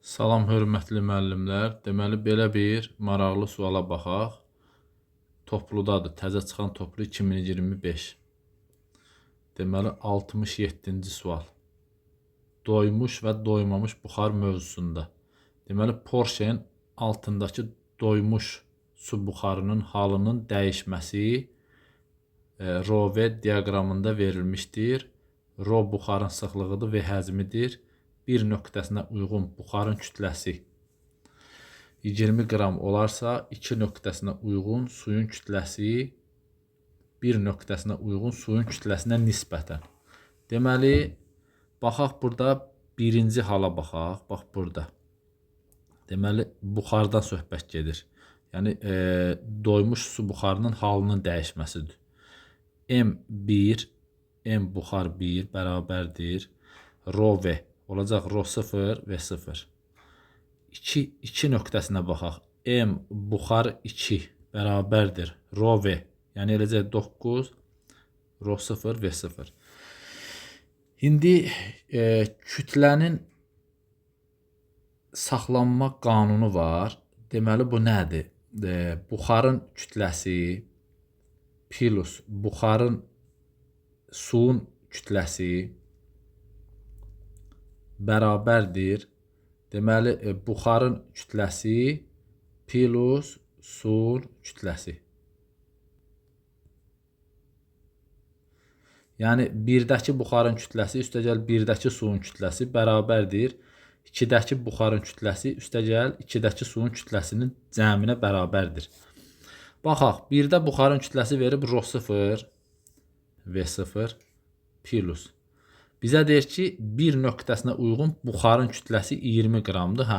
Salam hörmətli müəllimlər. Deməli belə bir maraqlı suala baxaq. Topludadır. Təzə çıxan toplu 2025. Deməli 67-ci sual. Doymuş və doymamış buxar mövzusunda. Deməli Porsche'nin altındakı doymuş su buxarının halının dəyişməsi ρV diaqramında verilmişdir. Rho buxarın sıxlığıdır və həcmidir. Bir nöqtəsinə uyğun buxarın kütləsi 20 qram olarsa, 2 nöqtəsinə uyğun suyun kütləsi 1 nöqtəsinə uyğun suyun kütləsinə nisbətən. Deməli, baxaq burada birinci hala baxaq. Bax burada. Deməli, buxardan söhbət gedir. Yəni, doymuş su buxarının halının dəyişməsidir. M1, M buxar 1 bərabərdir. ρV olacaq ρ0 və 0. 2 nöqtəsinə baxaq. M buxar 2 bərabərdir. ρV, yəni eləcək 9, ρ0 və 0. İndi kütlənin saxlanma qanunu var. Deməli, bu nədir? Buxarın kütləsi plus buxarın suyun kütləsi bərabərdir. Deməli, buxarın kütləsi plus suyun kütləsi. Yəni, 1-dəki buxarın kütləsi üstəgəl 1-dəki suyun kütləsi bərabərdir. 2-dəki buxarın kütləsi üstəgəl 2-dəki suyun kütləsinin cəminə bərabərdir. Baxaq, 1-də buxarın kütləsi verib ρ0 və 0 plus. Bizə deyir ki, bir nöqtəsinə uyğun buxarın kütləsi 20 qramdır.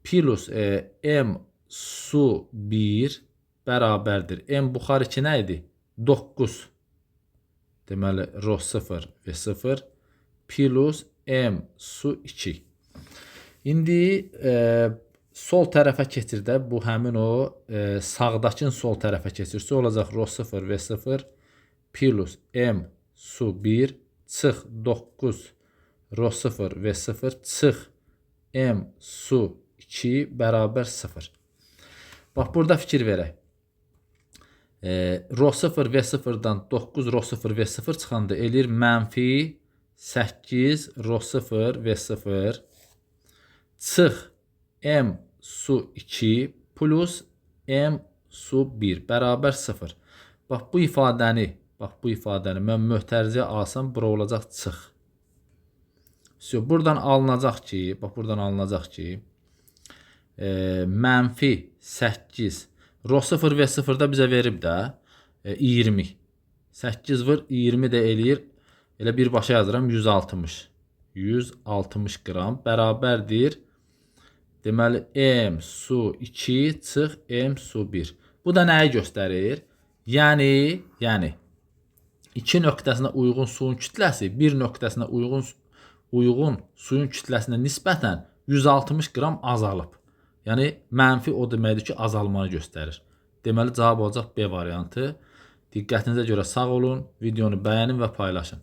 Plus M su 1 bərabərdir. M buxar 2 nə idi? 9. Deməli, ρ0 və 0 plus M su 2. İndi sol tərəfə keçir də, bu həmin o sağdakın sol tərəfə keçirsə olacaq ρ0 və 0 plus M su 1 çıx 9 ρ0 və 0 çıx M su 2 bərabər 0. Bax, burada fikir verək. ρ0 və 0-dan 9 ρ0 və 0 çıxanda eləyir mənfi 8 ρ0 və 0 çıx M su 2 plus M su 1 bərabər 0. Bax, bu ifadəni mən möhtəricə alsam, bura olacaq çıx. Buradan alınacaq ki, mənfi 8 ρ0 və 0-da bizə verib də 20. 8 vur 20 də eləyir. Elə birbaşa yazıram 160. 160 qram bərabərdir. Deməli, M su 2 çıx M su 1. Bu da nəyi göstərir? Yəni 2 nöqtəsinə uyğun suyun kütləsi 1 nöqtəsinə uyğun suyun kütləsinə nisbətən 160 qram azalıb. Yəni, mənfi o deməkdir ki, azalmanı göstərir. Deməli, cavab olacaq B variantı. Diqqətinizə görə sağ olun. Videonu bəyənin və paylaşın.